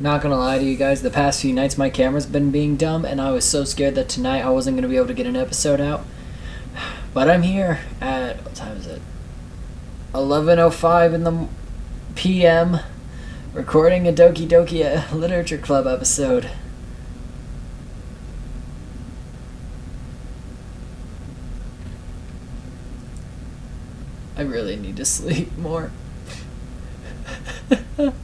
Not gonna lie to you guys, the past few nights my camera's been being dumb, and I was so scared that tonight I wasn't gonna be able to get an episode out. But I'm here at, what time is it? 11:05 in the p.m. recording a Doki Doki Literature Club episode. I really need to sleep more.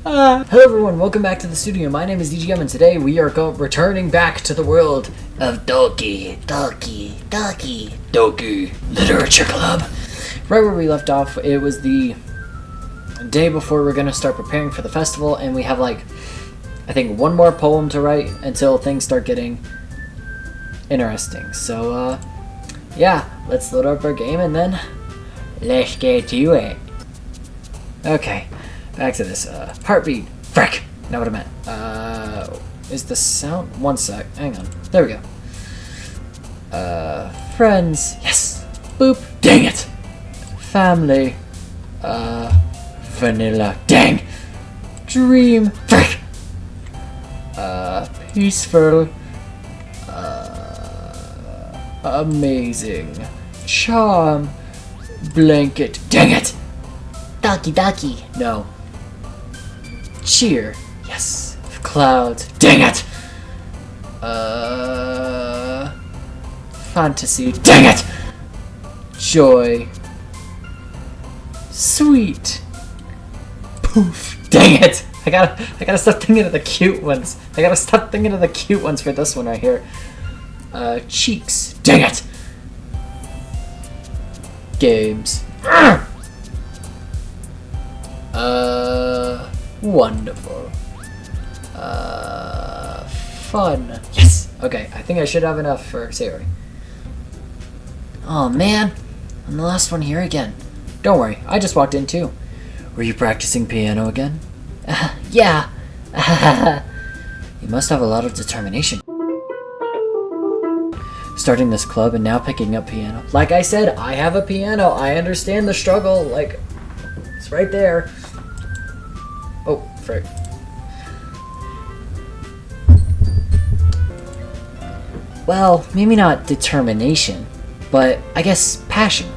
Hello everyone, welcome back to the studio. My name is DGM and today we are returning back to the world of Doki Doki Literature Club. Right where we left off, it was the day before we're going to start preparing for the festival, and we have I think one more poem to write until things start getting interesting. So yeah, let's load up our game and then let's get to it. Okay, back to this. Heartbeat. Frick! Not what I meant. Is the sound? One sec. Hang on. There we go. Friends. Yes! Boop! Dang it! Family. Vanilla. Dang! Dream. Frick! Peaceful. Amazing. Charm. Blanket. Dang it! Doki. No. Cheer. Yes. Clouds. Dang it! Fantasy. Dang it! Joy. Sweet. Poof. Dang it! I gotta stop thinking of the cute ones. I gotta stop thinking of the cute ones for this one right here. Cheeks. Dang it! Games. Wonderful. Fun. Yes! Okay, I think I should have enough for Sayori. Oh man, I'm the last one here again. Don't worry, I just walked in too. Were you practicing piano again? Yeah. You must have a lot of determination. Starting this club and now picking up piano. Like I said, I have a piano. I understand the struggle. It's right there. Oh, frick. Well, maybe not determination, but I guess passion.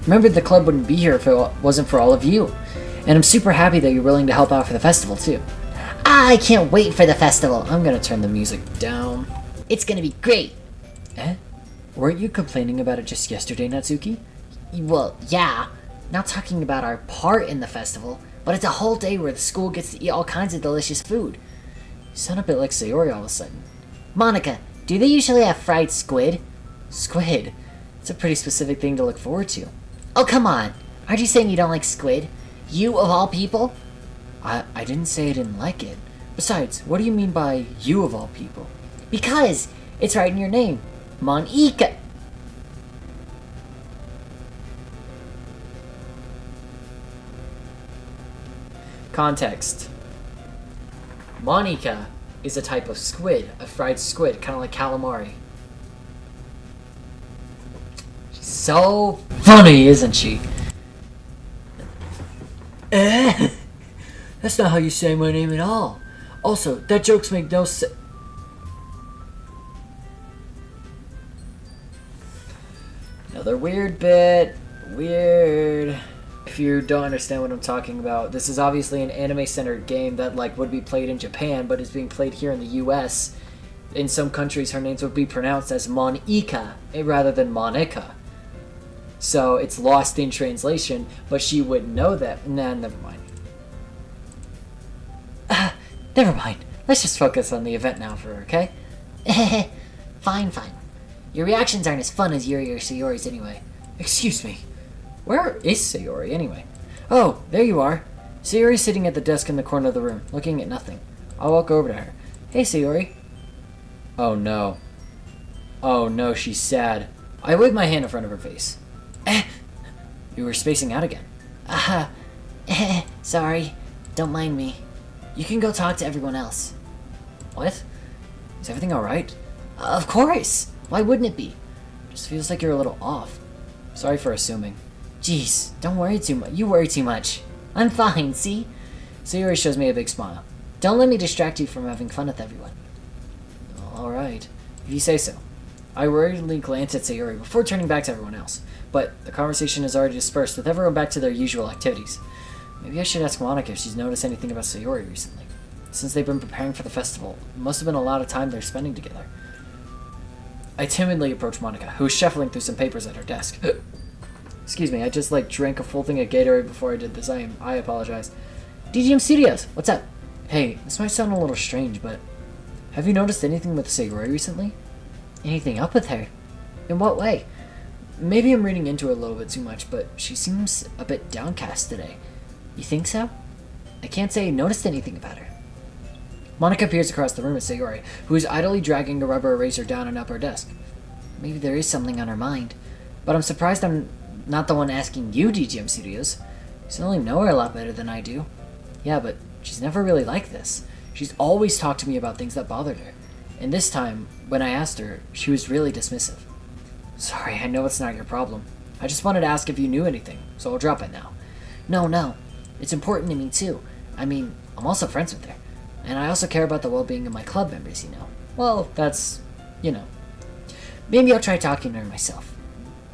Remember, the club wouldn't be here if it wasn't for all of you. And I'm super happy that you're willing to help out for the festival, too. I can't wait for the festival. I'm gonna turn the music down. It's gonna be great. Eh? Weren't you complaining about it just yesterday, Natsuki? Well, yeah. Not talking about our part in the festival, but it's a whole day where the school gets to eat all kinds of delicious food. You sound a bit like Sayori all of a sudden. Monica, do they usually have fried squid? Squid? It's a pretty specific thing to look forward to. Oh, come on. Aren't you saying you don't like squid? You, of all people? I didn't say I didn't like it. Besides, what do you mean by you of all people? Because it's right in your name. Monica. Context. Monica is a type of squid, a fried squid, kind of like calamari. She's so funny, isn't she? That's not how you say my name at all. Also, that jokes make no sense. Another weird bit. Weird. If you don't understand what I'm talking about, this is obviously an anime-centered game that would be played in Japan, but is being played here in the U.S. In some countries, her names would be pronounced as Monica rather than Monica. So it's lost in translation, but she wouldn't know that. Nah, never mind. Never mind. Let's just focus on the event now for her, okay? Fine. Your reactions aren't as fun as Yuri or Sayori's anyway. Excuse me. Where is Sayori, anyway? Oh, there you are. Sayori's sitting at the desk in the corner of the room, looking at nothing. I'll walk over to her. Hey, Sayori. Oh, no. Oh, no, she's sad. I wave my hand in front of her face. You were spacing out again. Sorry. Don't mind me. You can go talk to everyone else. What? Is everything alright? Of course. Why wouldn't it be? Just feels like you're a little off. Sorry for assuming. Jeez, don't worry too much. You worry too much. I'm fine, see? Sayori shows me a big smile. Don't let me distract you from having fun with everyone. Alright, if you say so. I worriedly glance at Sayori before turning back to everyone else, but the conversation is already dispersed with everyone back to their usual activities. Maybe I should ask Monica if she's noticed anything about Sayori recently. Since they've been preparing for the festival, it must have been a lot of time they're spending together. I timidly approach Monica, who is shuffling through some papers at her desk. Excuse me, I just drank a full thing of Gatorade before I did this. I apologize. DGM Studios, what's up? Hey, this might sound a little strange, but have you noticed anything with Sayori recently? Anything up with her? In what way? Maybe I'm reading into it a little bit too much, but she seems a bit downcast today. You think so? I can't say I noticed anything about her. Monica peers across the room at Sayori, who is idly dragging a rubber eraser down and up her desk. Maybe there is something on her mind. But I'm surprised I'm not the one asking you, DGM Studios. You certainly know her a lot better than I do. Yeah, but she's never really like this. She's always talked to me about things that bothered her. And this time, when I asked her, she was really dismissive. Sorry, I know it's not your problem. I just wanted to ask if you knew anything, so I'll drop it now. No. It's important to me, too. I mean, I'm also friends with her. And I also care about the well-being of my club members, you know. Well, that's, Maybe I'll try talking to her myself.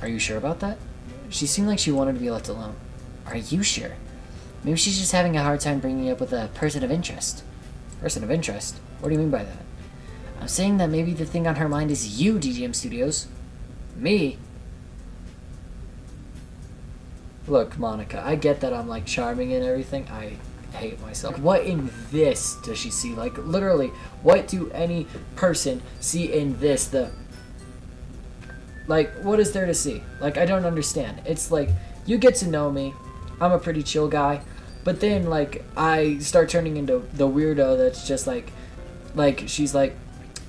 Are you sure about that? She seemed like she wanted to be left alone. Are you sure? Maybe she's just having a hard time bringing up with a person of interest. Person of interest? What do you mean by that? I'm saying that maybe the thing on her mind is you, DGM Studios. Me? Look, Monica, I get that I'm charming and everything. I hate myself. What in this does she see? Literally, what do any person see in this? What is there to see? I don't understand. It's you get to know me. I'm a pretty chill guy. But then, I start turning into the weirdo that's just she's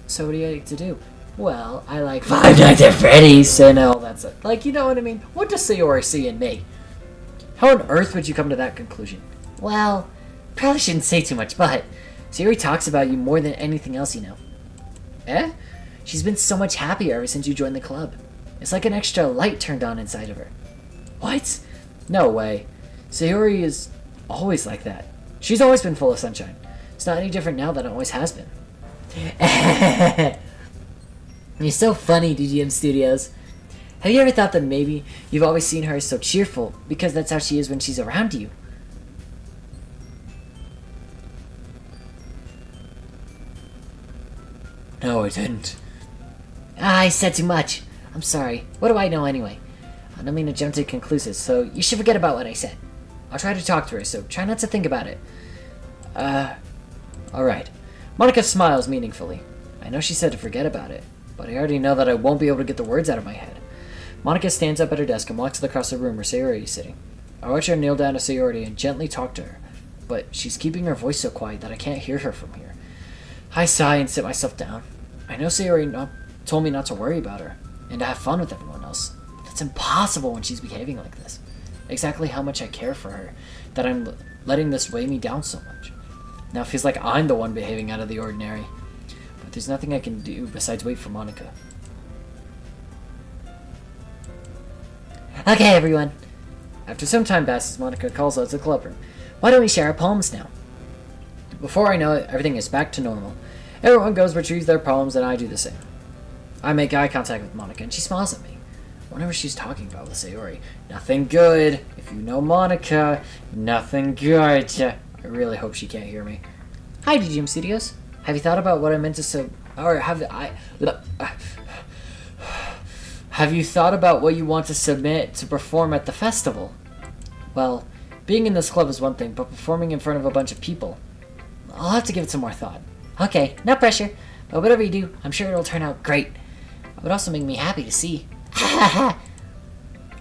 so what do you like to do? Well, I like Five Nights at Freddy's and all that stuff. You know what I mean? What does Sayori see in me? How on earth would you come to that conclusion? Well, probably shouldn't say too much, but Sayori talks about you more than anything else, you know. Eh? She's been so much happier ever since you joined the club. It's like an extra light turned on inside of her. What? No way. Sayori is always like that. She's always been full of sunshine. It's not any different now than it always has been. You're so funny, DGM Studios. Have you ever thought that maybe you've always seen her as so cheerful because that's how she is when she's around you? No, I didn't. I said too much. I'm sorry. What do I know anyway? I don't mean to jump to conclusions, so you should forget about what I said. I'll try to talk to her, so try not to think about it. Alright. Monica smiles meaningfully. I know she said to forget about it, but I already know that I won't be able to get the words out of my head. Monica stands up at her desk and walks across the room where Sayori is sitting. I watch her kneel down to Sayori and gently talk to her, but she's keeping her voice so quiet that I can't hear her from here. I sigh and sit myself down. I know Sayori told me not to worry about her, and to have fun with everyone else. That's impossible when she's behaving like this. Exactly how much I care for her, that I'm letting this weigh me down so much. Now it feels like I'm the one behaving out of the ordinary. But there's nothing I can do besides wait for Monica. Okay, everyone. After some time passes, Monica calls out to the club room. Why don't we share our poems now? Before I know it, everything is back to normal. Everyone goes retrieve their poems, and I do the same. I make eye contact with Monica, and she smiles at me. Whatever she's talking about with Sayori. Nothing good. If you know Monica, nothing good. I really hope she can't hear me. Hi, DGM Studios. Have you thought about what I meant to say? Or have you thought about what you want to submit to perform at the festival? Well, being in this club is one thing, but performing in front of a bunch of people, I'll have to give it some more thought. Okay, no pressure. But whatever you do, I'm sure it'll turn out great. It would also make me happy to see.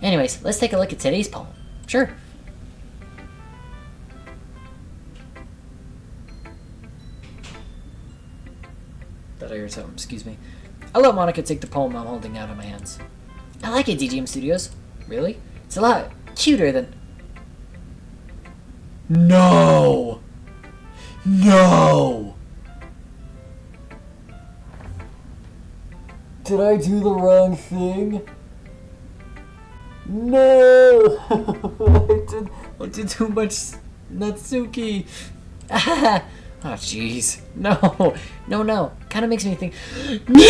Anyways, let's take a look at today's poem. Sure. Thought I heard something, excuse me. I let Monica take the poem I'm holding out in my hands. I like it, DGM Studios. Really? It's a lot cuter than... No! No! Did I do the wrong thing? No! I did too much Natsuki. Oh, jeez. No. No. Kind of makes me think... No!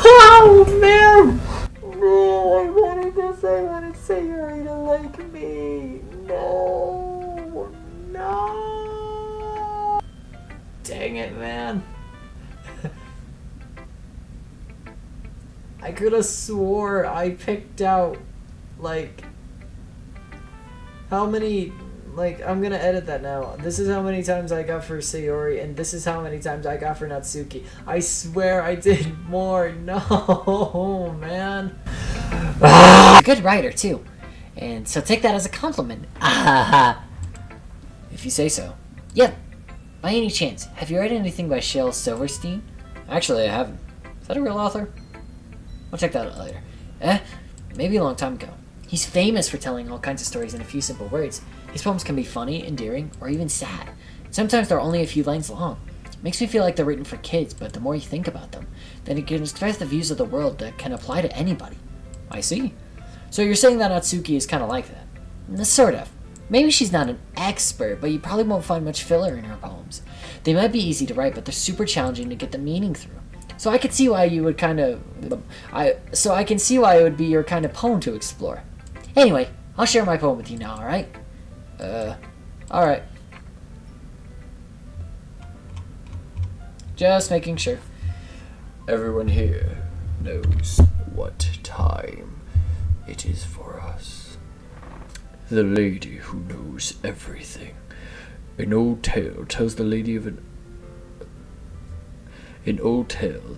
Oh, man! No, I wanted Sayori to like me. No. Dang it, man. I could have swore I picked out, like... How many... Like, I'm gonna edit that now. This is how many times I got for Sayori, and this is how many times I got for Natsuki. I swear I did more. No, man. A good writer, too. And so take that as a compliment. If you say so. Yep. By any chance, have you read anything by Shel Silverstein? Actually, I haven't. Is that a real author? I'll check that out later. Maybe a long time ago. He's famous for telling all kinds of stories in a few simple words. His poems can be funny, endearing, or even sad. Sometimes they're only a few lines long. Makes me feel like they're written for kids, but the more you think about them, then it can express the views of the world that can apply to anybody. I see. So you're saying that Natsuki is kind of like that? Sort of. Maybe she's not an expert, but you probably won't find much filler in her poems. They might be easy to write, but they're super challenging to get the meaning through. So I could see why you would I can see why it would be your kind of poem to explore. Anyway, I'll share my poem with you now, alright? Alright. Just making sure. Everyone here knows what time it is for us. The lady who knows everything. An old tale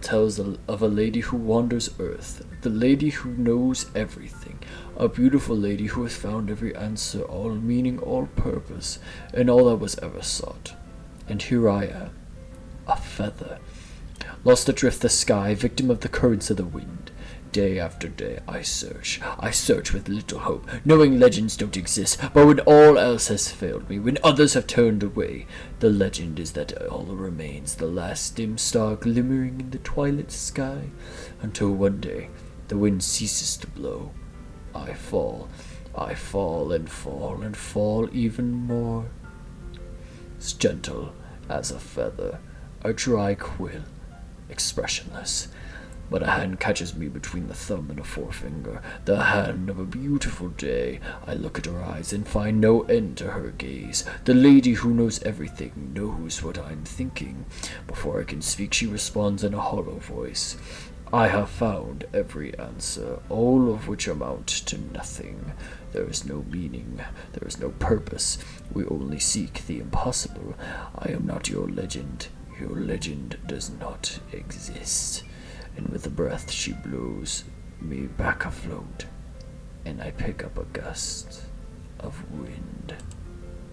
tells of a lady who wanders Earth, the lady who knows everything, a beautiful lady who has found every answer, all meaning, all purpose, and all that was ever sought. And here I am, a feather, lost adrift the sky, victim of the currents of the wind. Day after day I search with little hope, knowing legends don't exist, but when all else has failed me, when others have turned away, the legend is that all remains, the last dim star glimmering in the twilight sky, until one day the wind ceases to blow. I fall and fall and fall even more. As gentle as a feather, a dry quill, expressionless. But a hand catches me between the thumb and a forefinger, the hand of a beautiful day. I look at her eyes and find no end to her gaze. The lady who knows everything knows what I'm thinking. Before I can speak, she responds in a hollow voice. I have found every answer, all of which amount to nothing. There is no meaning, there is no purpose. We only seek the impossible. I am not your legend. Your legend does not exist. And with a breath she blows me back afloat, and I pick up a gust of wind.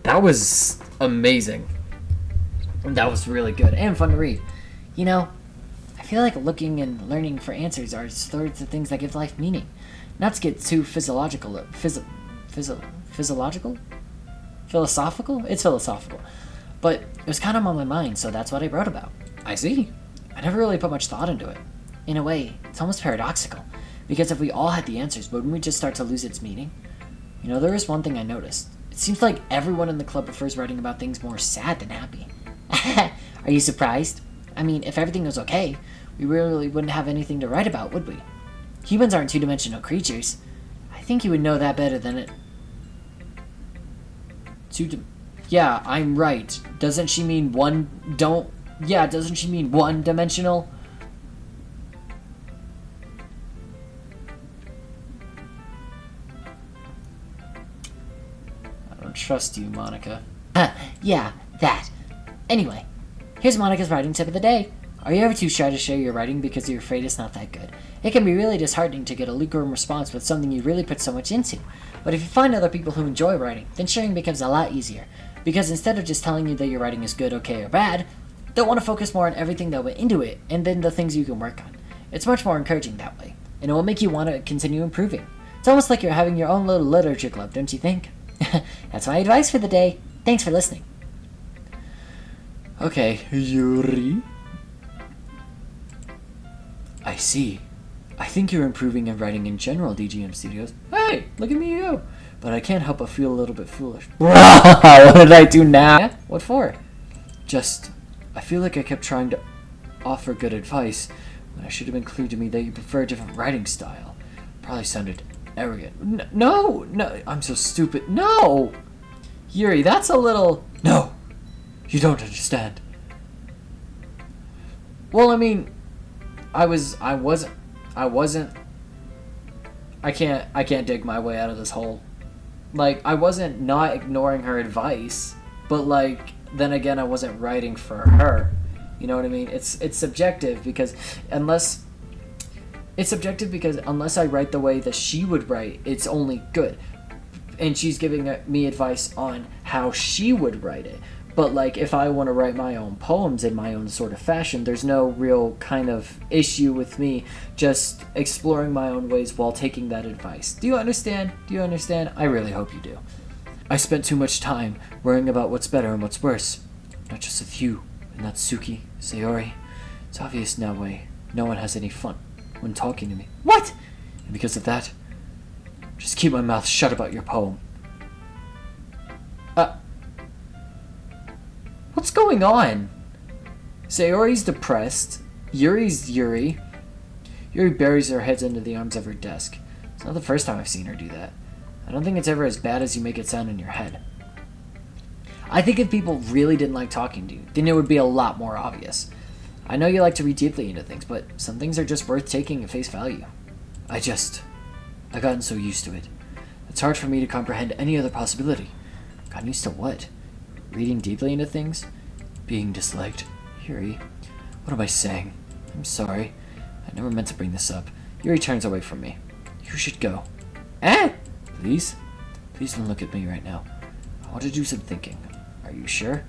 That was amazing. That was really good and fun to read. You know, I feel like looking and learning for answers are sorts of things that give life meaning. Not to get too philosophical? It's philosophical. But it was kind of on my mind, so that's what I wrote about. I see. I never really put much thought into it. In a way, it's almost paradoxical, because if we all had the answers, wouldn't we just start to lose its meaning? You know, there is one thing I noticed. It seems like everyone in the club prefers writing about things more sad than happy. Are you surprised? I mean, if everything was okay, we really wouldn't have anything to write about, would we? Humans aren't two-dimensional creatures. I think you would know that better than it. Yeah, I'm right. Doesn't she mean doesn't she mean one-dimensional? Trust you, Monica. Yeah, that. Anyway, here's Monica's writing tip of the day. Are you ever too shy to share your writing because you're afraid it's not that good? It can be really disheartening to get a lukewarm response with something you really put so much into. But if you find other people who enjoy writing, then sharing becomes a lot easier. Because instead of just telling you that your writing is good, okay, or bad, they'll want to focus more on everything that went into it, and then the things you can work on. It's much more encouraging that way, and it will make you want to continue improving. It's almost like you're having your own little literature club, don't you think? That's my advice for the day. Thanks for listening. Okay, Yuri. I see. I think you're improving in writing in general, DGM Studios. Hey, look at me go. But I can't help but feel a little bit foolish. What did I do now? Yeah? What for? I feel like I kept trying to offer good advice when it should have been clear to me that you prefer a different writing style. Probably sounded arrogant. No, I'm so stupid. No! Yuri, that's a little... No! You don't understand. Well, I mean, I can't dig my way out of this hole. Like, I wasn't not ignoring her advice, but like, then again, I wasn't writing for her. You know what I mean? It's subjective because unless I write the way that she would write, it's only good. And she's giving me advice on how she would write it. But like, if I want to write my own poems in my own sort of fashion, there's no real kind of issue with me just exploring my own ways while taking that advice. Do you understand? I really hope you do. I spent too much time worrying about what's better and what's worse. Not just with you and Natsuki, Sayori. It's obvious now no one has any fun when talking to me. What? And because of that, just keep my mouth shut about your poem. What's going on? Sayori's depressed. Yuri's Yuri. Yuri buries her head into the arms of her desk. It's not the first time I've seen her do that. I don't think it's ever as bad as you make it sound in your head. I think if people really didn't like talking to you, then it would be a lot more obvious. I know you like to read deeply into things, but some things are just worth taking at face value. I've gotten so used to it. It's hard for me to comprehend any other possibility. Gotten used to what? Reading deeply into things? Being disliked? Yuri, what am I saying? I'm sorry. I never meant to bring this up. Yuri turns away from me. You should go. Please? Please don't look at me right now. I want to do some thinking. Are you sure?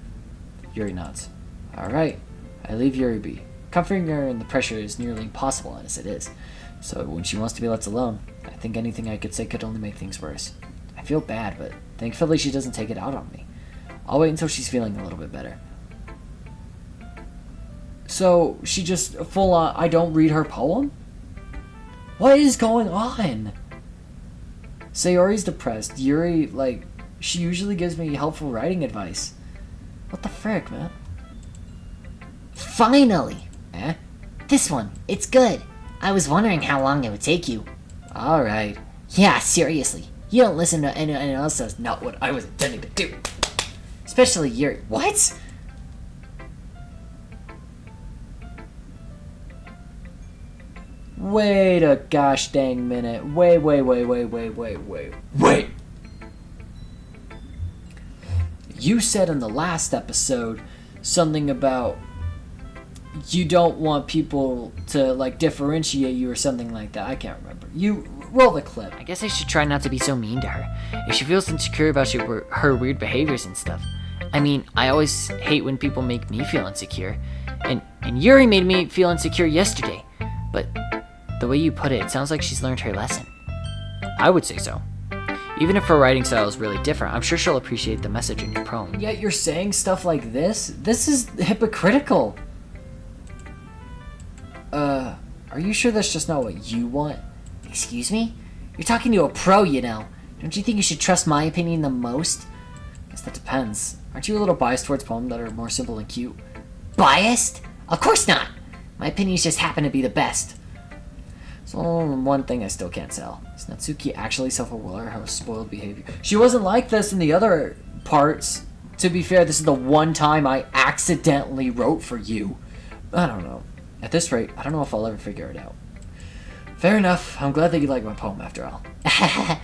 Yuri nods. Alright. I leave Yuri be. Comforting her in the pressure is nearly impossible as it is. So when she wants to be left alone, I think anything I could say could only make things worse. I feel bad, but thankfully she doesn't take it out on me. I'll wait until she's feeling a little bit better. So, she just full on, I don't read her poem? What is going on? Sayori's depressed. Yuri, she usually gives me helpful writing advice. What the frick, man? Finally! This one, it's good. I was wondering how long it would take you. Alright. Yeah, seriously. You don't listen to anyone else. That's not what I was intending to do. Especially Yuri. What? Wait a gosh dang minute. Wait. You said in the last episode something about you don't want people to differentiate you or something like that. I can't remember. You roll the clip. I guess I should try not to be so mean to her. If she feels insecure about her weird behaviors and stuff. I mean, I always hate when people make me feel insecure. And Yuri made me feel insecure yesterday. But the way you put it, it sounds like she's learned her lesson. I would say so. Even if her writing style is really different, I'm sure she'll appreciate the message in your poem. Yet you're saying stuff like this? This is hypocritical. Are you sure that's just not what you want? Excuse me? You're talking to a pro, you know. Don't you think you should trust my opinion the most? I guess that depends. Aren't you a little biased towards poems that are more simple and cute? Biased? Of course not! My opinions just happen to be the best. So one thing I still can't tell. Is Natsuki actually self-aware of her spoiled behavior? She wasn't like this in the other parts. To be fair, this is the one time I accidentally wrote for you. I don't know. At this rate, I don't know if I'll ever figure it out. Fair enough. I'm glad that you like my poem after all. I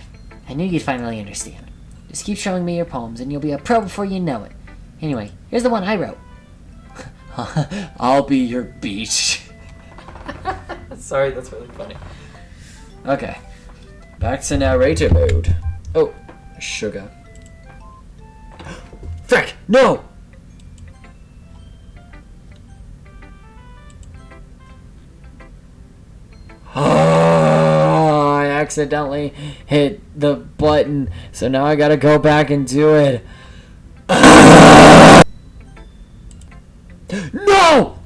knew you'd finally understand. Just keep showing me your poems and you'll be a pro before you know it. Anyway, here's the one I wrote. I'll be your beach. Sorry, that's really funny. Okay. Back to narrator mode. Oh, sugar. Frick! No! Oh, I accidentally hit the button, so now I gotta go back and do it. No!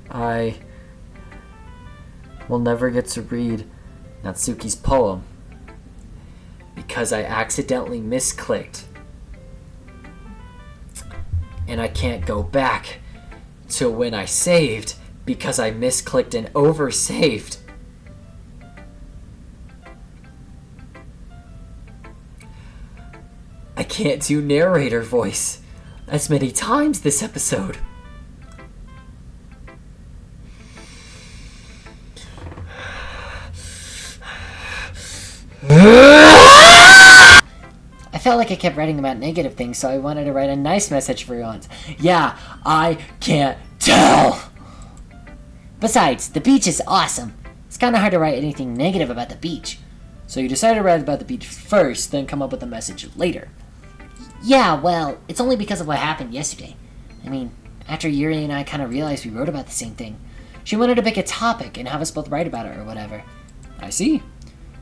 I will never get to read Natsuki's poem because I accidentally misclicked. And I can't go back to when I saved because I misclicked and oversaved. I can't do narrator voice as many times this episode. I felt like I kept writing about negative things, so I wanted to write a nice message for you once. Yeah, I can't tell! Besides, the beach is awesome. It's kind of hard to write anything negative about the beach. So you decided to write about the beach first, then come up with a message later. Yeah, well, it's only because of what happened yesterday. I mean, after Yuri and I kind of realized we wrote about the same thing, she wanted to pick a topic and have us both write about it or whatever. I see.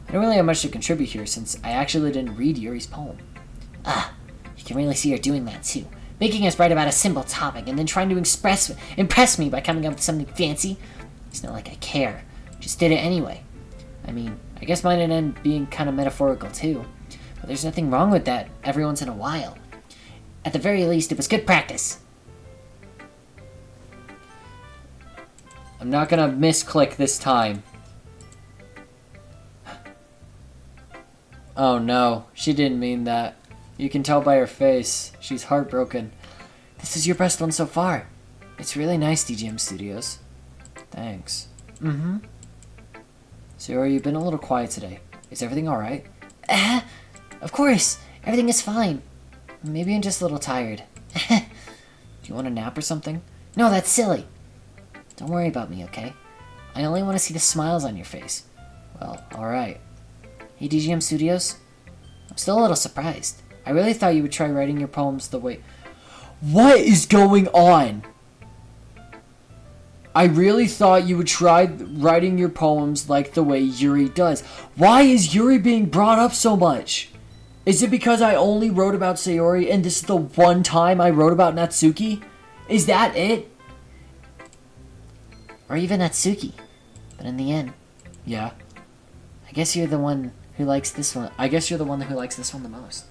I don't really have much to contribute here since I actually didn't read Yuri's poem. You can really see her doing that too. Making us write about a simple topic and then trying to impress me by coming up with something fancy. It's not like I care. Just did it anyway. I mean, I guess mine ended up being kind of metaphorical too. But there's nothing wrong with that every once in a while. At the very least, it was good practice. I'm not gonna misclick this time. Oh no, she didn't mean that. You can tell by her face. She's heartbroken. This is your best one so far. It's really nice, DGM Studios. Thanks. Mm-hmm. Sayori, you've been a little quiet today. Is everything alright? Of course. Everything is fine. Maybe I'm just a little tired. Do you want a nap or something? No, that's silly. Don't worry about me, okay? I only want to see the smiles on your face. Well, alright. Hey, DGM Studios? I'm still a little surprised. I really thought you would try writing your poems the way... What is going on? I really thought you would try writing your poems like the way Yuri does. Why is Yuri being brought up so much? Is it because I only wrote about Sayori and this is the one time I wrote about Natsuki? Is that it? Or even Natsuki. But in the end... Yeah. I guess you're the one who likes this one. I guess you're the one who likes this one the most.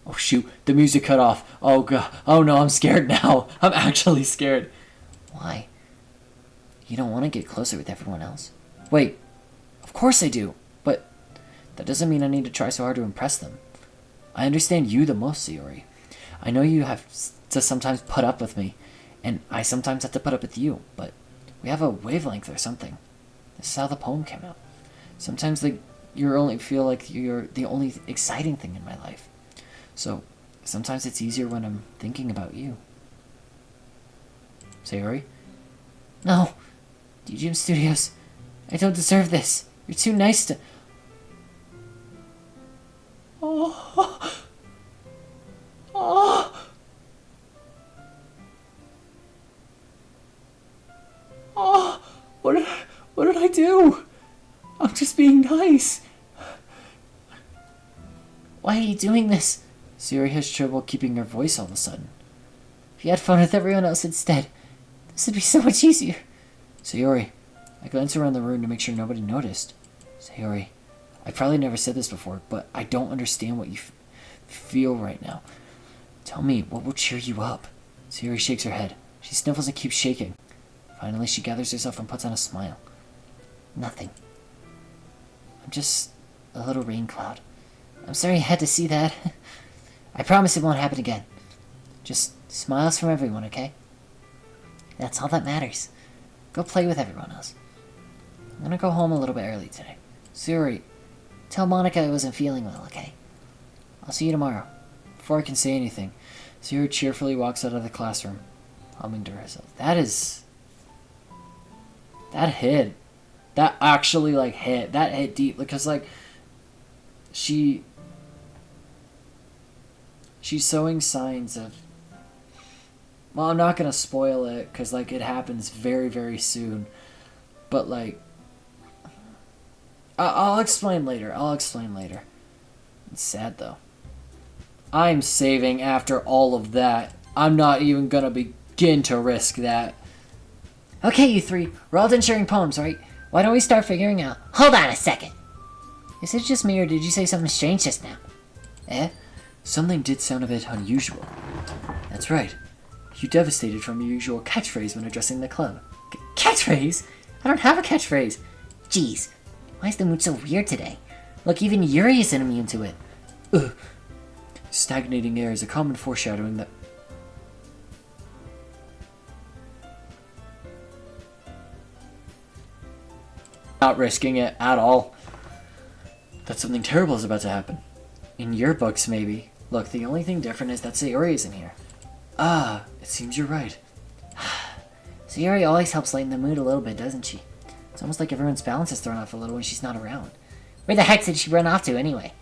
Oh shoot, the music cut off. Oh god. Oh no, I'm scared now. I'm actually scared. Why? You don't want to get closer with everyone else? Wait. Of course I do. But that doesn't mean I need to try so hard to impress them. I understand you the most, Sayori. I know you have to sometimes put up with me, and I sometimes have to put up with you, but we have a wavelength or something. This is how the poem came out. Sometimes you only feel like you're the only exciting thing in my life. So, sometimes it's easier when I'm thinking about you. Sayori? No. DGM Studios. I don't deserve this. You're too nice to... Oh. Oh. Oh. What did I do? I'm just being nice. Why are you doing this? Sayori has trouble keeping her voice all of a sudden. If you had fun with everyone else instead, this would be so much easier. Sayori, I glanced around the room to make sure nobody noticed. Sayori, I probably never said this before, but I don't understand what you feel right now. Tell me, what will cheer you up? Sayori shakes her head. She sniffles and keeps shaking. Finally, she gathers herself and puts on a smile. Nothing. I'm just a little rain cloud. I'm sorry you had to see that. I promise it won't happen again. Just smiles from everyone, okay? That's all that matters. Go play with everyone else. I'm gonna go home a little bit early today. Sayori, tell Monica I wasn't feeling well, okay? I'll see you tomorrow. Before I can say anything, Sayori cheerfully walks out of the classroom, humming to herself. That hit. That actually, hit. That hit deep, because, she's showing signs of... Well, I'm not going to spoil it, because, it happens very, very soon. But, I'll explain later. It's sad, though. I'm saving after all of that. I'm not even going to begin to risk that. Okay, you three. We're all done sharing poems, right? Why don't we start figuring out... Hold on a second! Is it just me, or did you say something strange just now? Eh? Something did sound a bit unusual. That's right. You devastated from your usual catchphrase when addressing the club. Catchphrase? I don't have a catchphrase. Jeez, why is the mood so weird today? Look, even Yuri isn't immune to it. Ugh. Stagnating air is a common foreshadowing that... Not risking it at all. That something terrible is about to happen. In your books, maybe. Look, the only thing different is that Sayori isn't here. Ah, it seems you're right. Sayori always helps lighten the mood a little bit, doesn't she? It's almost like everyone's balance is thrown off a little when she's not around. Where the heck did she run off to, anyway?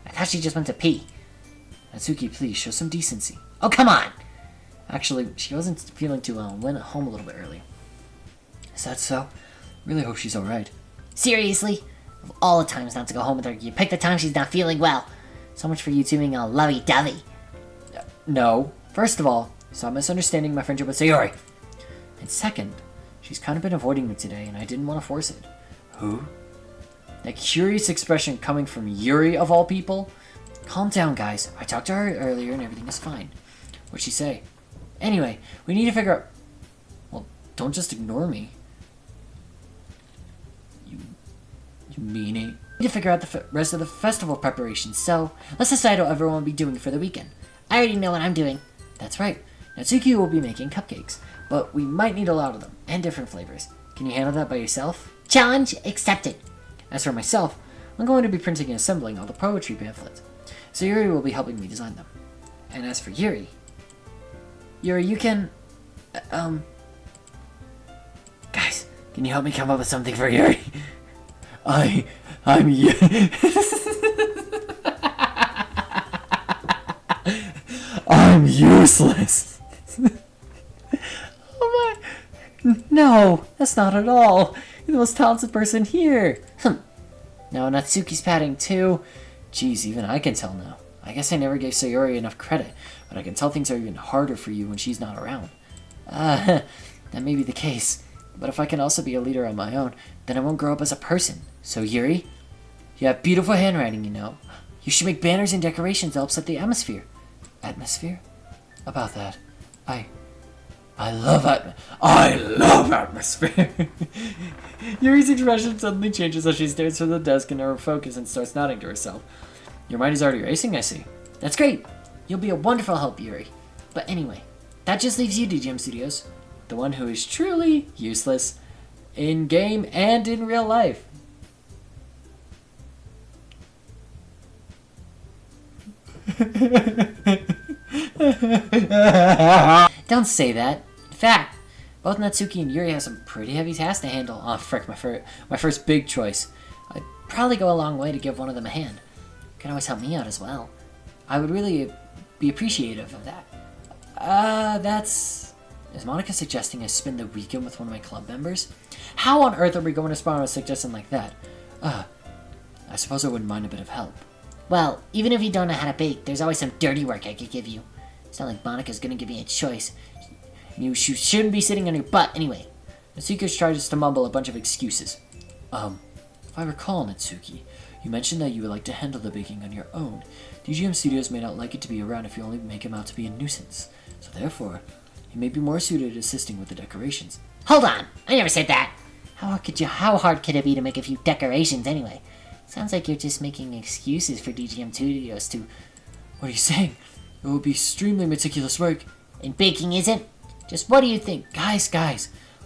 I thought she just went to pee. Natsuki, please, show some decency. Oh, come on! Actually, she wasn't feeling too well and went home a little bit early. Is that so? Really hope she's alright. Seriously? Of all the times not to go home with her, you pick the time she's not feeling well. So much for you two being all lovey-dovey. No. First of all, stop misunderstanding my friendship with Sayori. And second, she's kind of been avoiding me today, and I didn't want to force it. Who? That curious expression coming from Yuri, of all people? Calm down, guys. I talked to her earlier, and everything is fine. What'd she say? Anyway, we need to figure out... Well, don't just ignore me. You meanie. We need to figure out the rest of the festival preparations, so let's decide what everyone will be doing for the weekend. I already know what I'm doing. That's right. Natsuki will be making cupcakes, but we might need a lot of them, and different flavors. Can you handle that by yourself? Challenge accepted. As for myself, I'm going to be printing and assembling all the poetry pamphlets, so Yuri will be helping me design them. And as for Yuri, you can... Guys, can you help me come up with something for Yuri? I'm I'm useless. Oh my... No, that's not at all. You're the most talented person here. Now Natsuki's patting too. Geez, even I can tell now. I guess I never gave Sayori enough credit, but I can tell things are even harder for you when she's not around. That may be the case, but if I can also be a leader on my own, then I won't grow up as a person. So Yuri, you have beautiful handwriting, you know. You should make banners and decorations to help set the atmosphere. Atmosphere? About that, I love atmosphere. Yuri's expression suddenly changes as she stares from the desk in her focus and starts nodding to herself. Your mind is already racing, I see. That's great. You'll be a wonderful help, Yuri. But anyway, that just leaves you, DGM Studios. The one who is truly useless in game and in real life. Don't say that. In fact, both Natsuki and Yuri have some pretty heavy tasks to handle. Oh, frick, my first big choice. I'd probably go a long way to give one of them a hand. You can always help me out as well. I would really be appreciative of that. Is Monica suggesting I spend the weekend with one of my club members? How on earth are we going to spawn a suggestion like that? I suppose I wouldn't mind a bit of help. Well, even if you don't know how to bake, there's always some dirty work I could give you. It's not like Monica's gonna give me a choice. You shouldn't be sitting on your butt anyway. Natsuki tries to mumble a bunch of excuses. If I recall, Natsuki, you mentioned that you would like to handle the baking on your own. DGM Studios may not like it to be around if you only make him out to be a nuisance. So therefore, he may be more suited at assisting with the decorations. Hold on! I never said that! How hard could it be to make a few decorations anyway? Sounds like you're just making excuses for DGM Studios to... What are you saying? It will be extremely meticulous work. And baking isn't? Just what do you think? Guys,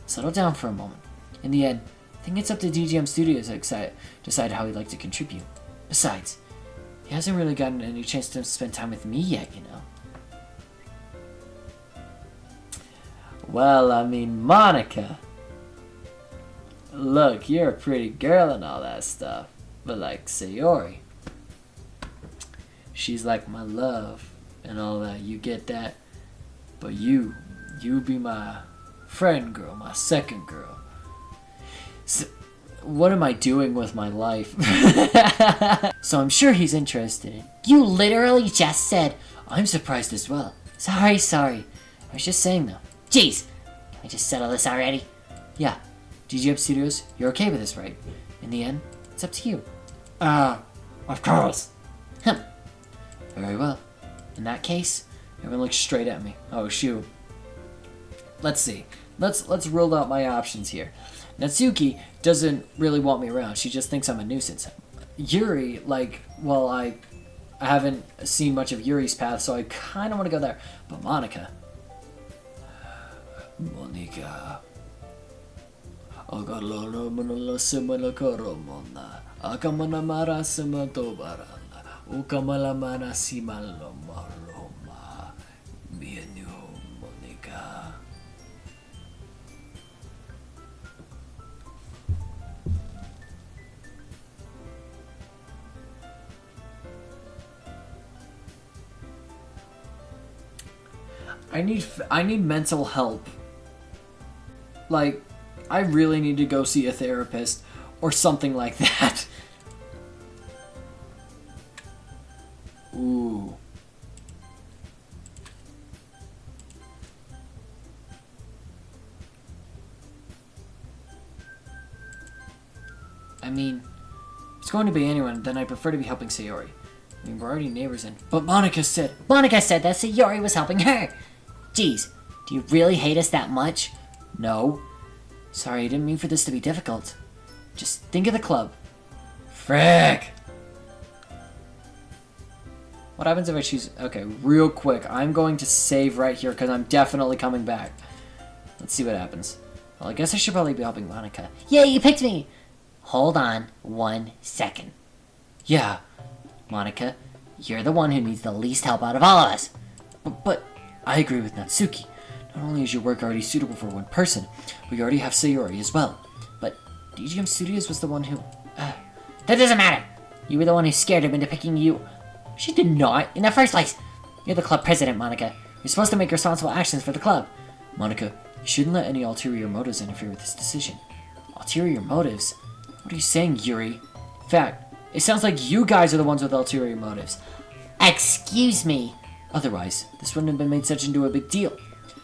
settle down for a moment. In the end, I think it's up to DGM Studios to decide how he'd like to contribute. Besides, he hasn't really gotten any chance to spend time with me yet, you know. Well, I mean, Monica. Look, you're a pretty girl and all that stuff. But like Sayori, she's like my love and all that. You get that? But you be my friend girl, my second girl. So, what am I doing with my life? So I'm sure he's interested in. You literally just said, I'm surprised as well. Sorry. I was just saying though. Jeez, can we just settle this already? Yeah, DGM Studios, you're okay with this, right? In the end, it's up to you. Of course. Very well. In that case, everyone looks straight at me. Oh, shoot. Let's see. Let's rule out my options here. Natsuki doesn't really want me around. She just thinks I'm a nuisance. Yuri, I haven't seen much of Yuri's path, so I kind of want to go there. But Monica. I need mental help. Like, I really need to go see a therapist or something like that. Ooh. I mean, if it's going to be anyone, then I prefer to be helping Sayori. I mean, we're already neighbors and... But Monica said that Sayori was helping her! Geez, do you really hate us that much? No. Sorry, I didn't mean for this to be difficult. Just think of the club. Frick! What happens if I choose... Okay, real quick. I'm going to save right here because I'm definitely coming back. Let's see what happens. Well, I guess I should probably be helping Monica. Yay, you picked me! Hold on 1 second. Yeah, Monica, you're the one who needs the least help out of all of us. But I agree with Natsuki. Not only is your work already suitable for one person, we already have Sayori as well. But DGM Studios was the one who... That doesn't matter! You were the one who scared him into picking you. She did not, in the first place! You're the club president, Monica. You're supposed to make responsible actions for the club. Monica, you shouldn't let any ulterior motives interfere with this decision. Ulterior motives? What are you saying, Yuri? In fact, it sounds like you guys are the ones with ulterior motives. Excuse me. Otherwise, this wouldn't have been made such into a big deal.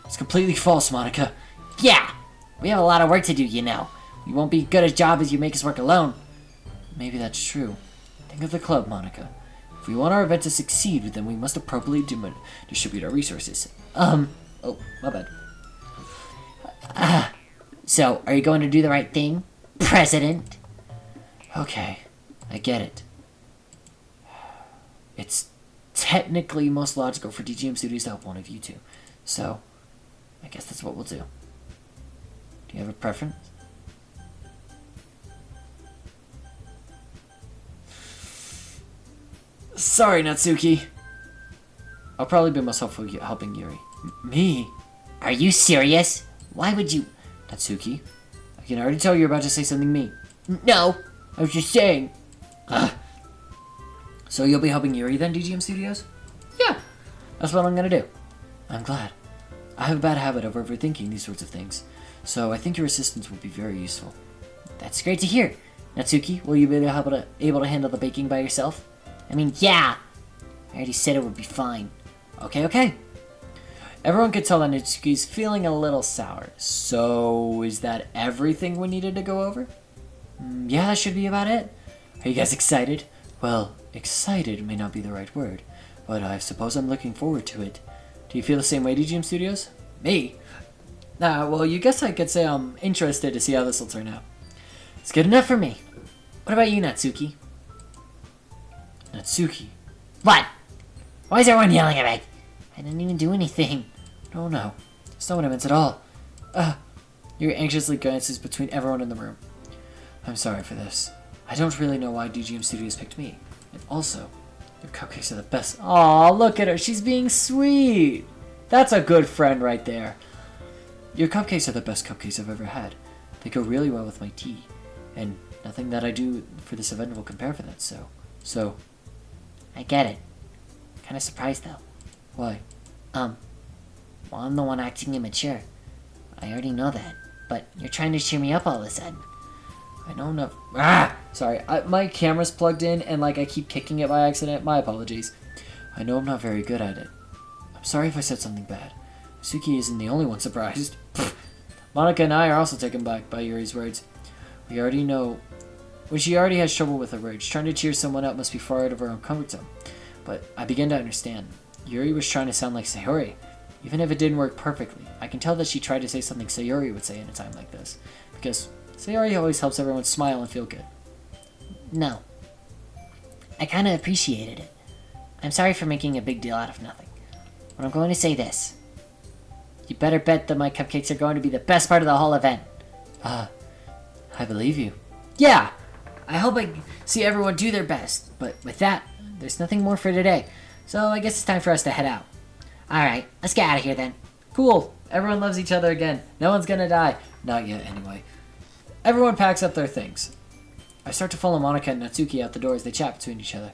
It's completely false, Monica. Yeah, we have a lot of work to do, you know. We won't be good at job as you make us work alone. Maybe that's true. Think of the club, Monica. If we want our event to succeed, then we must appropriately distribute our resources. Oh, my bad. So, are you going to do the right thing, President? Okay, I get it. It's technically most logical for DGM Studios to help one of you two. So, I guess that's what we'll do. Do you have a preference? Sorry, Natsuki. I'll probably be most helpful helping Yuri. Me? Are you serious? Why would you... Natsuki, I can already tell you're about to say something mean. No, I was just saying. So you'll be helping Yuri then, DGM Studios? Yeah, that's what I'm gonna do. I'm glad. I have a bad habit of overthinking these sorts of things, so I think your assistance will be very useful. That's great to hear. Natsuki, will you be able to handle the baking by yourself? I mean, yeah. I already said it would be fine. Okay. Everyone could tell that Natsuki's feeling a little sour. So, is that everything we needed to go over? Yeah, that should be about it. Are you guys excited? Well, excited may not be the right word, but I suppose I'm looking forward to it. Do you feel the same way, DGM Studios? Me? Well, you guess I could say I'm interested to see how this will turn out. It's good enough for me. What about you, Natsuki? Natsuki? What? Why is everyone yelling at me? I didn't even do anything. No. That's not what I meant at all. Yuri anxiously glances between everyone in the room. I'm sorry for this. I don't really know why DGM Studios picked me. And also, your cupcakes are the best. Aw, look at her. She's being sweet. That's a good friend right there. Your cupcakes are the best cupcakes I've ever had. They go really well with my tea. And nothing that I do for this event will compare for that, so... I get it. Kinda surprised, though. Why? Well, I'm the one acting immature. I already know that. But you're trying to cheer me up all of a sudden. I know enough... Sorry, my camera's plugged in and I keep kicking it by accident. My apologies. I know I'm not very good at it. I'm sorry if I said something bad. Suki isn't the only one surprised. Monica and I are also taken back by Yuri's words. We already know when she already has trouble with her words, trying to cheer someone up must be far out of her own comfort zone. But I begin to understand. Yuri was trying to sound like Sayori. Even if it didn't work perfectly, I can tell that she tried to say something Sayori would say in a time like this. Because Sayori always helps everyone smile and feel good. No. I kinda appreciated it. I'm sorry for making a big deal out of nothing. But I'm going to say this. You better bet that my cupcakes are going to be the best part of the whole event. I believe you. Yeah! I hope I see everyone do their best. But with that, there's nothing more for today. So I guess it's time for us to head out. Alright, let's get out of here then. Cool. Everyone loves each other again. No one's gonna die. Not yet, anyway. Everyone packs up their things. I start to follow Monica and Natsuki out the door as they chat between each other.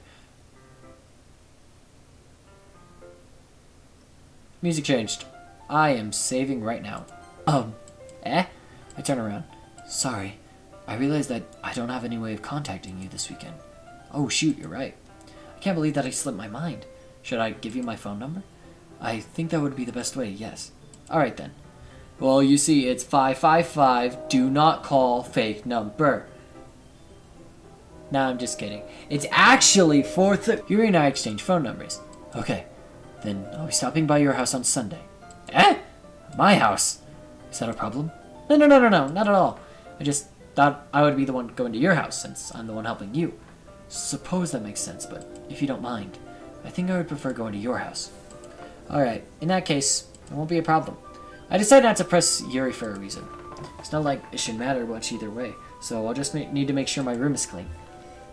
Music changed. I am saving right now. Eh? I turn around. Sorry. I realized that I don't have any way of contacting you this weekend. Oh shoot, you're right. I can't believe that I slipped my mind. Should I give you my phone number? I think that would be the best way, yes. Alright then. Well, you see, it's 555, do not call, fake number. Nah, I'm just kidding. It's actually 4th. Yuri and I exchange phone numbers. Okay, then I'll be stopping by your house on Sunday. Eh? My house? Is that a problem? No, not at all. I just thought I would be the one going to your house since I'm the one helping you. Suppose that makes sense, but if you don't mind, I think I would prefer going to your house. Alright, in that case, it won't be a problem. I decided not to press Yuri for a reason. It's not like it should matter much either way, so I'll just need to make sure my room is clean.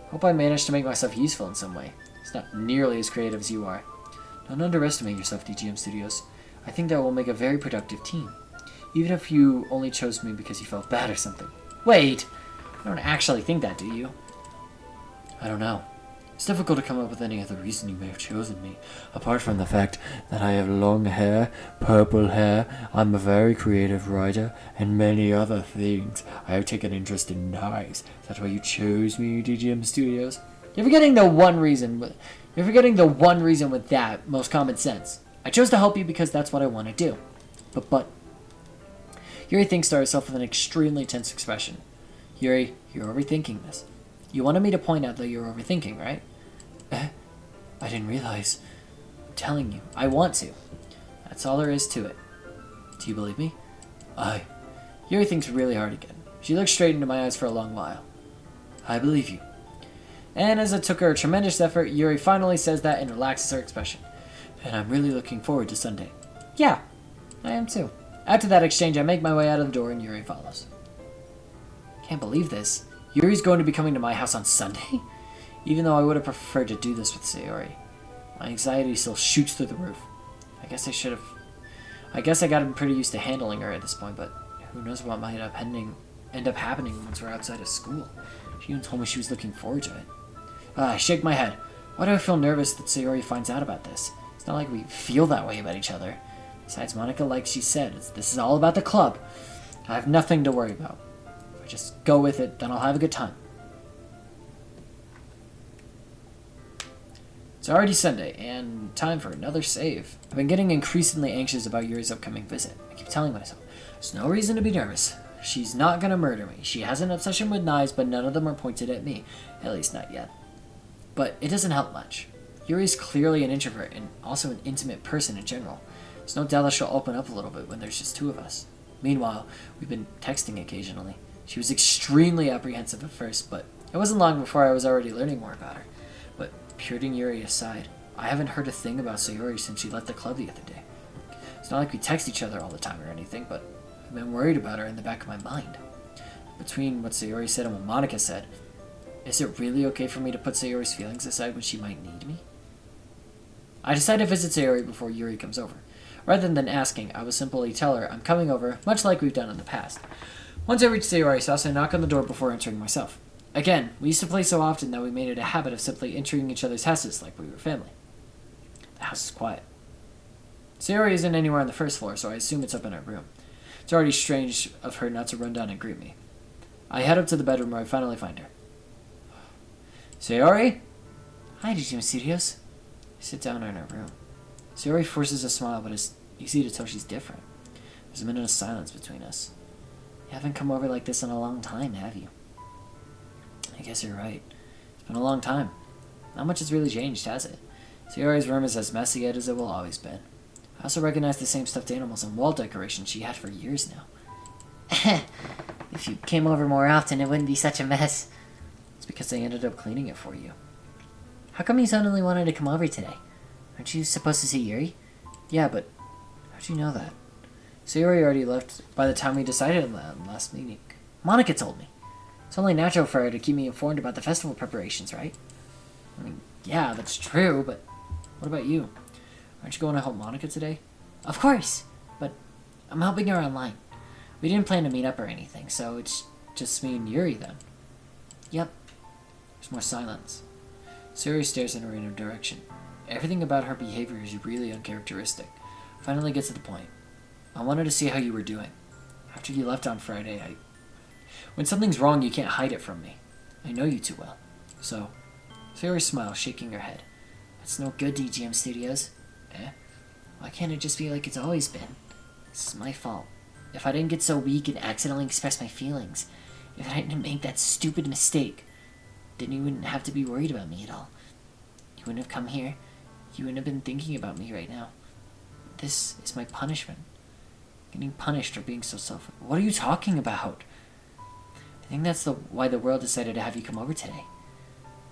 Hope I managed to make myself useful in some way. It's not nearly as creative as you are. Don't underestimate yourself, DGM Studios. I think that will make a very productive team. Even if you only chose me because you felt bad or something. Wait! You don't actually think that, do you? I don't know. It's difficult to come up with any other reason you may have chosen me, apart from the fact that I have long hair, purple hair, I'm a very creative writer, and many other things. I have taken interest in knives. That's why you chose me, DGM Studios. You're forgetting the one reason with that most common sense. I chose to help you because that's what I want to do. But Yuri thinks to herself with an extremely tense expression. Yuri, you're overthinking this. You wanted me to point out that you're overthinking, right? I didn't realize. I'm telling you, I want to. That's all there is to it. Do you believe me? Yuri thinks really hard again. She looks straight into my eyes for a long while. I believe you. And as it took her a tremendous effort, Yuri finally says that and relaxes her expression. And I'm really looking forward to Sunday. Yeah, I am too. After that exchange, I make my way out of the door and Yuri follows. Can't believe this. Yuri's going to be coming to my house on Sunday? Even though I would have preferred to do this with Sayori. My anxiety still shoots through the roof. I guess I got pretty used to handling her at this point, but who knows what might end up happening once we're outside of school. She even told me she was looking forward to it. I shake my head. Why do I feel nervous that Sayori finds out about this? It's not like we feel that way about each other. Besides, Monica, like she said, this is all about the club. I have nothing to worry about. If I just go with it, then I'll have a good time. It's already Sunday, and time for another save. I've been getting increasingly anxious about Yuri's upcoming visit. I keep telling myself, there's no reason to be nervous. She's not gonna murder me. She has an obsession with knives, but none of them are pointed at me. At least not yet. But it doesn't help much. Yuri's clearly an introvert, and also an intimate person in general. There's no doubt that she'll open up a little bit when there's just two of us. Meanwhile, we've been texting occasionally. She was extremely apprehensive at first, but it wasn't long before I was already learning more about her. But putting Yuri aside, I haven't heard a thing about Sayori since she left the club the other day. It's not like we text each other all the time or anything, but I've been worried about her in the back of my mind. Between what Sayori said and what Monica said, is it really okay for me to put Sayori's feelings aside when she might need me? I decide to visit Sayori before Yuri comes over. Rather than asking, I will simply tell her I'm coming over, much like we've done in the past. Once I reach Sayori's house, I knock on the door before entering myself. Again, we used to play so often that we made it a habit of simply entering each other's houses like we were family. The house is quiet. Sayori isn't anywhere on the first floor, so I assume it's up in her room. It's already strange of her not to run down and greet me. I head up to the bedroom where I finally find her. Sayori? Hi, DGM Studios. I sit down in her room. Sayori forces a smile, but it's easy to tell she's different. There's a minute of silence between us. You haven't come over like this in a long time, have you? I guess you're right. It's been a long time. Not much has really changed, has it? Sayori's room is as messy as it will always been. I also recognize the same stuffed animals and wall decorations she had for years now. If you came over more often, it wouldn't be such a mess. It's because I ended up cleaning it for you. How come you suddenly wanted to come over today? Aren't you supposed to see Yuri? Yeah, but how'd you know that? Sayori already left by the time we decided on that last meeting. Monica told me. It's only natural for her to keep me informed about the festival preparations, right? I mean, yeah, that's true, but what about you? Aren't you going to help Monica today? Of course, but I'm helping her online. We didn't plan to meet up or anything, so it's just me and Yuri then. Yep. There's more silence. Sayori stares in a random direction. Everything about her behavior is really uncharacteristic. Finally gets to the point. I wanted to see how you were doing. After you left on Friday, When something's wrong, you can't hide it from me. I know you too well. So, Sayori smiles, shaking her head. That's no good, DGM Studios. Why can't it just be like it's always been? This is my fault. If I didn't get so weak and accidentally express my feelings, if I didn't make that stupid mistake, then you wouldn't have to be worried about me at all. You wouldn't have come here. You wouldn't have been thinking about me right now. This is my punishment. Getting punished for being so selfish. What are you talking about? I think that's why the world decided to have you come over today.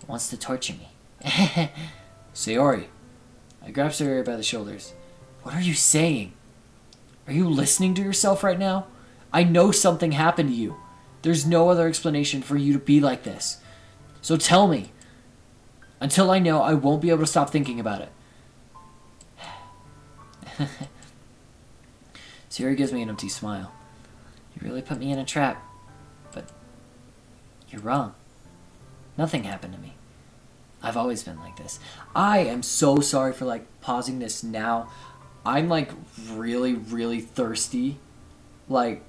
It wants to torture me. Sayori. I grab Sayori by the shoulders. What are you saying? Are you listening to yourself right now? I know something happened to you. There's no other explanation for you to be like this. So tell me. Until I know, I won't be able to stop thinking about it. Sayori gives me an empty smile. You really put me in a trap. But you're wrong. Nothing happened to me. I've always been like this. I am so sorry for pausing this now. I'm really, really thirsty. My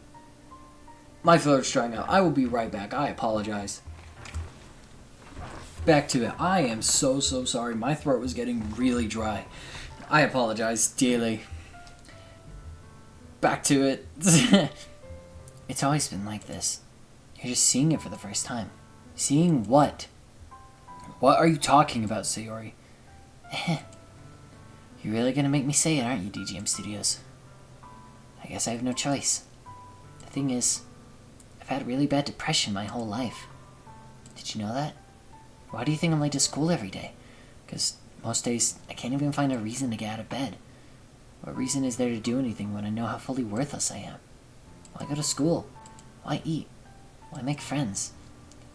throat's drying out. I will be right back. I apologize. Back to it. I am so sorry. My throat was getting really dry. I apologize dearly. Back to it. It's always been like this. You're just seeing it for the first time. Seeing what? What are you talking about, Sayori? You're really gonna make me say it, aren't you, DGM Studios? I guess I have no choice. The thing is, I've had really bad depression my whole life. Did you know that? Why do you think I'm late to school every day? Because most days, I can't even find a reason to get out of bed. What reason is there to do anything when I know how fully worthless I am? Why go to school? Why eat? Why make friends?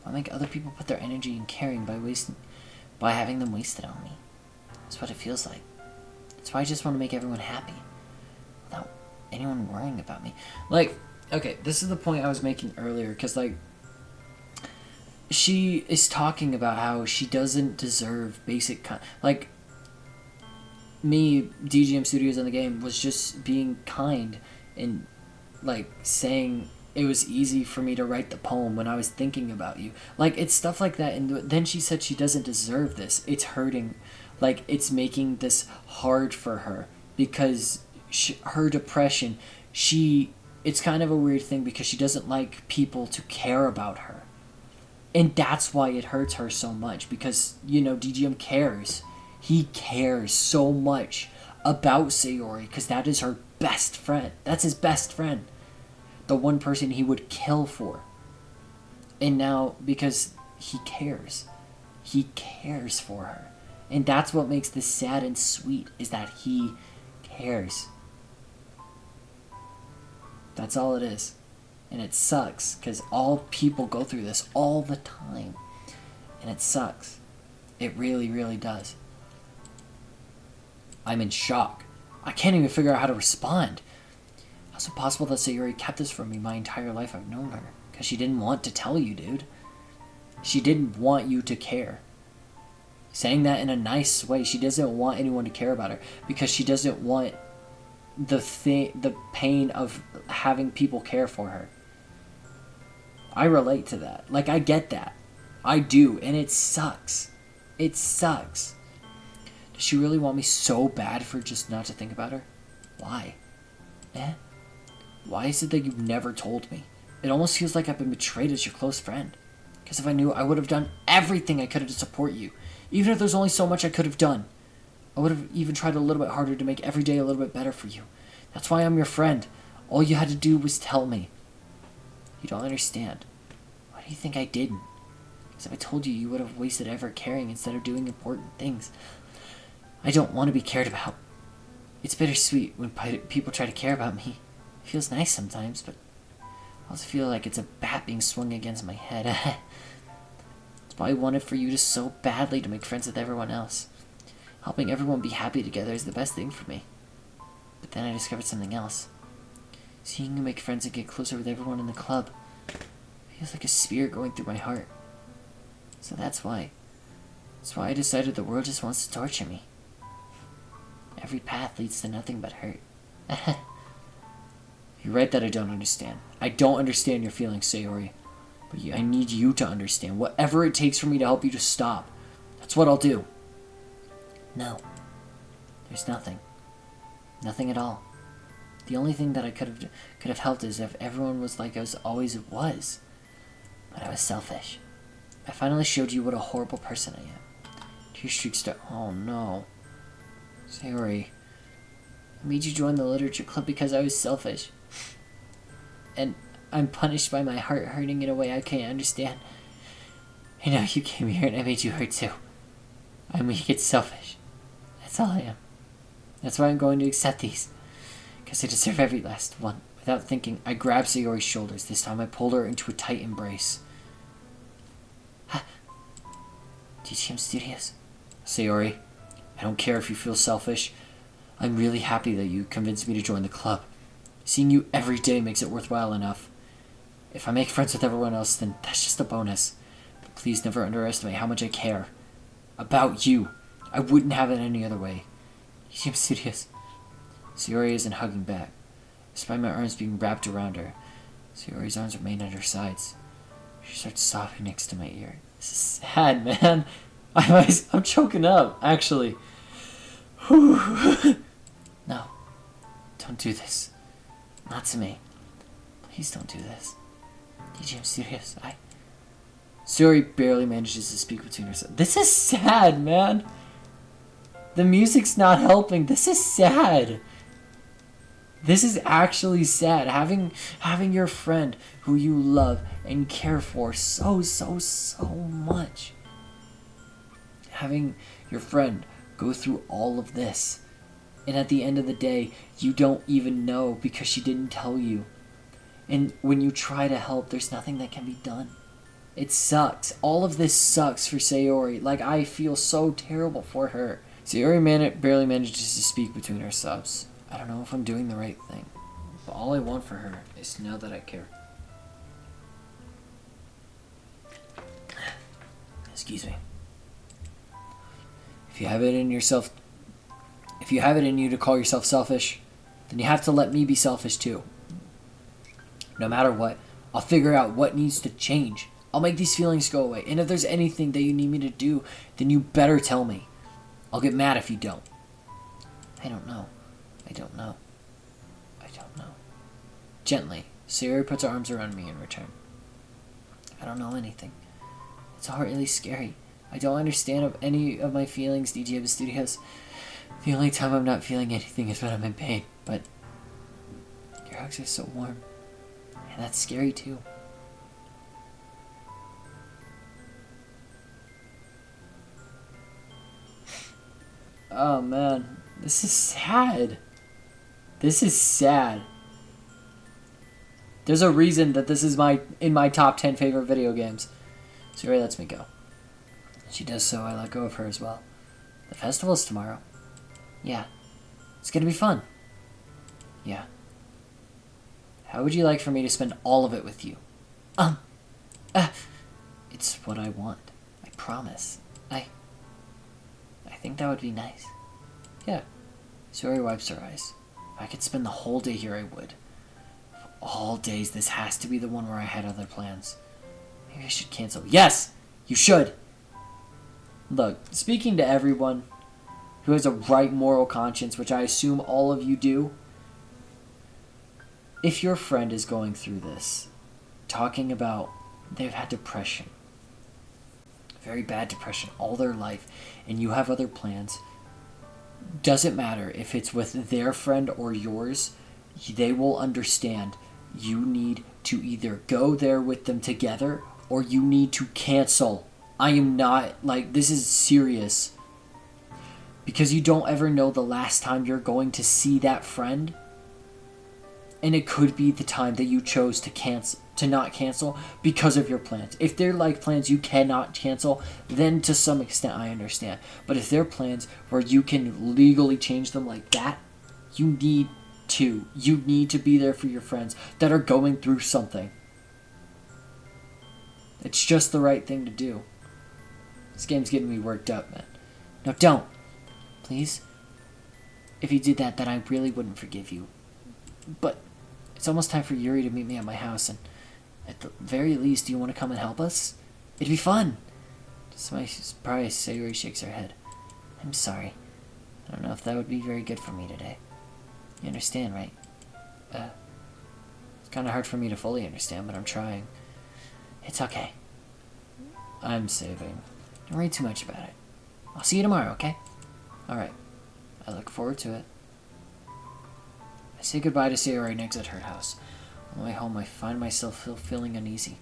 Why make other people put their energy and caring by having them wasted on me? That's what it feels like. That's why I just want to make everyone happy. Without anyone worrying about me. Okay, this is the point I was making earlier, because, she is talking about how she doesn't deserve basic... me, DGM Studios in the game, was just being kind and, saying it was easy for me to write the poem when I was thinking about you. It's stuff like that, and then she said she doesn't deserve this. It's hurting. It's making this hard for her, because her depression, it's kind of a weird thing, because she doesn't like people to care about her. And that's why it hurts her so much, because, DGM cares. He cares so much about Sayori, because that is her best friend. That's his best friend. The one person he would kill for. And now, because he cares for her. And that's what makes this sad and sweet, is that he cares. That's all it is. And it sucks, because all people go through this all the time. And it sucks. It really, really does. I'm in shock. I can't even figure out how to respond. How's it possible that Sayori kept this from me my entire life I've known her? Because she didn't want to tell you, dude. She didn't want you to care. Saying that in a nice way. She doesn't want anyone to care about her, because she doesn't want the pain of having people care for her. I relate to that. I get that. I do, and it sucks. It sucks. Does she really want me so bad for just not to think about her? Why? Why is it that you've never told me? It almost feels like I've been betrayed as your close friend. Because if I knew, I would have done everything I could have to support you. Even if there's only so much I could have done. I would have even tried a little bit harder to make every day a little bit better for you. That's why I'm your friend. All you had to do was tell me. You don't understand. Why do you think I didn't? Because if I told you, you would have wasted effort caring instead of doing important things. I don't want to be cared about. It's bittersweet when people try to care about me. It feels nice sometimes, but I also feel like it's a bat being swung against my head. That's why I wanted for you to so badly to make friends with everyone else. Helping everyone be happy together is the best thing for me. But then I discovered something else. Seeing you make friends and get closer with everyone in the club feels like a spear going through my heart. So that's why. That's why I decided the world just wants to torture me. Every path leads to nothing but hurt. You're right that I don't understand. I don't understand your feelings, Sayori. But I need you to understand. Whatever it takes for me to help you to stop. That's what I'll do. No. There's nothing. Nothing at all. The only thing that I could have helped is if everyone was like I always was. But I was selfish. I finally showed you what a horrible person I am. Tear streaks start. Oh no. Sayori. I made you join the literature club because I was selfish. And I'm punished by my heart hurting in a way I can't understand. I know you came here and I made you hurt too. I'm weak and selfish. That's all I am. That's why I'm going to accept these. Because I deserve every last one. Without thinking, I grabbed Sayori's shoulders. This time I pulled her into a tight embrace. DTM Studios. Sayori, I don't care if you feel selfish. I'm really happy that you convinced me to join the club. Seeing you every day makes it worthwhile enough. If I make friends with everyone else, then that's just a bonus. But please never underestimate how much I care. About you. I wouldn't have it any other way. DTM Studios. Sayori isn't hugging back. Despite my arms being wrapped around her, Sayori's arms remain at her sides. She starts sobbing next to my ear. This is sad, man. I'm choking up, actually. No. Don't do this. Not to me. Please don't do this. DTM Studios, Sayori barely manages to speak between herself. This is sad, man. The music's not helping. This is sad. This is actually sad. Having your friend who you love and care for so much. Having your friend go through all of this. And at the end of the day, you don't even know because she didn't tell you. And when you try to help, there's nothing that can be done. It sucks. All of this sucks for Sayori. Like, I feel so terrible for her. Sayori barely manages to speak between her sobs. I don't know if I'm doing the right thing. But all I want for her is to know that I care. Excuse me. If you have it in you to call yourself selfish, then you have to let me be selfish too. No matter what, I'll figure out what needs to change. I'll make these feelings go away. And if there's anything that you need me to do, then you better tell me. I'll get mad if you don't. I don't know. Gently, Sayori puts her arms around me in return. I don't know anything. It's all really scary. I don't understand any of my feelings, DTM Studios. The only time I'm not feeling anything is when I'm in pain, but your hugs are so warm. And that's scary too. Oh man, this is sad. This is sad. There's a reason that this is in my top 10 favorite video games. Sayori lets me go. She does so, I let go of her as well. The festival's tomorrow. Yeah. It's gonna be fun. Yeah. How would you like for me to spend all of it with you? It's what I want. I promise. I think that would be nice. Yeah. Sayori wipes her eyes. If I could spend the whole day here, I would. Of all days, this has to be the one where I had other plans. Maybe I should cancel. Yes! You should! Look, speaking to everyone who has a right moral conscience, which I assume all of you do, if your friend is going through this, talking about they've had depression. Very bad depression all their life, and you have other plans. Doesn't matter if it's with their friend or yours, they will understand. You need to either go there with them together or you need to cancel. I am not, like, this is serious. Because you don't ever know the last time you're going to see that friend. And it could be the time that you chose to not cancel because of your plans. If they're like plans you cannot cancel, then to some extent I understand. But if they're plans where you can legally change them like that, you need to. You need to be there for your friends that are going through something. It's just the right thing to do. This game's getting me worked up, man. No, don't. Please? If you did that, then I really wouldn't forgive you. But it's almost time for Yuri to meet me at my house, and at the very least, do you want to come and help us? It'd be fun. To my surprise, Sayuri shakes her head. I'm sorry. I don't know if that would be very good for me today. You understand, right? It's kind of hard for me to fully understand, but I'm trying. It's okay. I'm saving. Don't worry too much about it. I'll see you tomorrow, okay? Alright. I look forward to it. I say goodbye to Sayuri and exit her house. On the way home, I find myself feeling uneasy.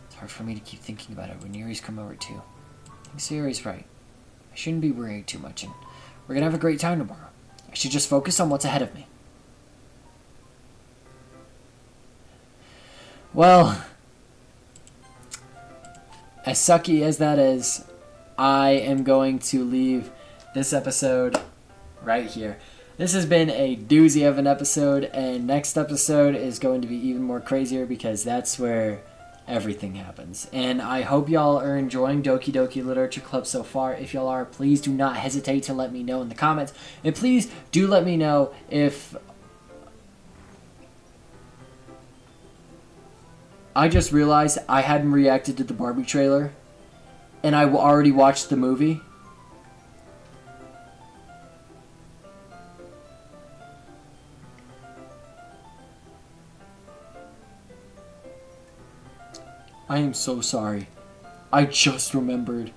It's hard for me to keep thinking about it when Yuri's come over too. I think Sayuri's right. I shouldn't be worrying too much, and we're gonna have a great time tomorrow. I should just focus on what's ahead of me. Well, as sucky as that is, I am going to leave this episode right here. This has been a doozy of an episode, and next episode is going to be even more crazier because that's where everything happens. And I hope y'all are enjoying Doki Doki Literature Club so far. If y'all are, please do not hesitate to let me know in the comments. And please do let me know if... I just realized I hadn't reacted to the Barbie trailer, and I already watched the movie. I am so sorry. I just remembered.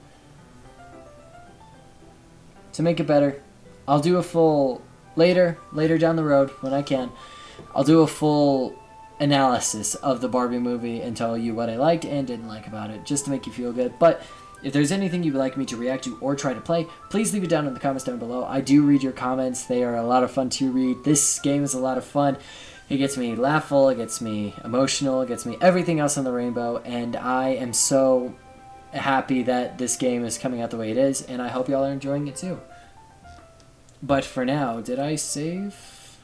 To make it better, I'll do a full... Later down the road, when I can, I'll do a full analysis of the Barbie movie and tell you what I liked and didn't like about it, just to make you feel good. But if there's anything you'd like me to react to or try to play, please leave it down in the comments down below. I do read your comments. They are a lot of fun to read. This game is a lot of fun. It gets me laughful, it gets me emotional, it gets me everything else on the rainbow, and I am so happy that this game is coming out the way it is, and I hope y'all are enjoying it too. But for now, did I save?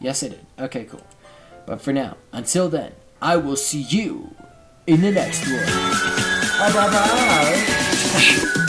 Yes, I did. Okay, cool. But for now, until then, I will see you in the next one. Bye bye bye.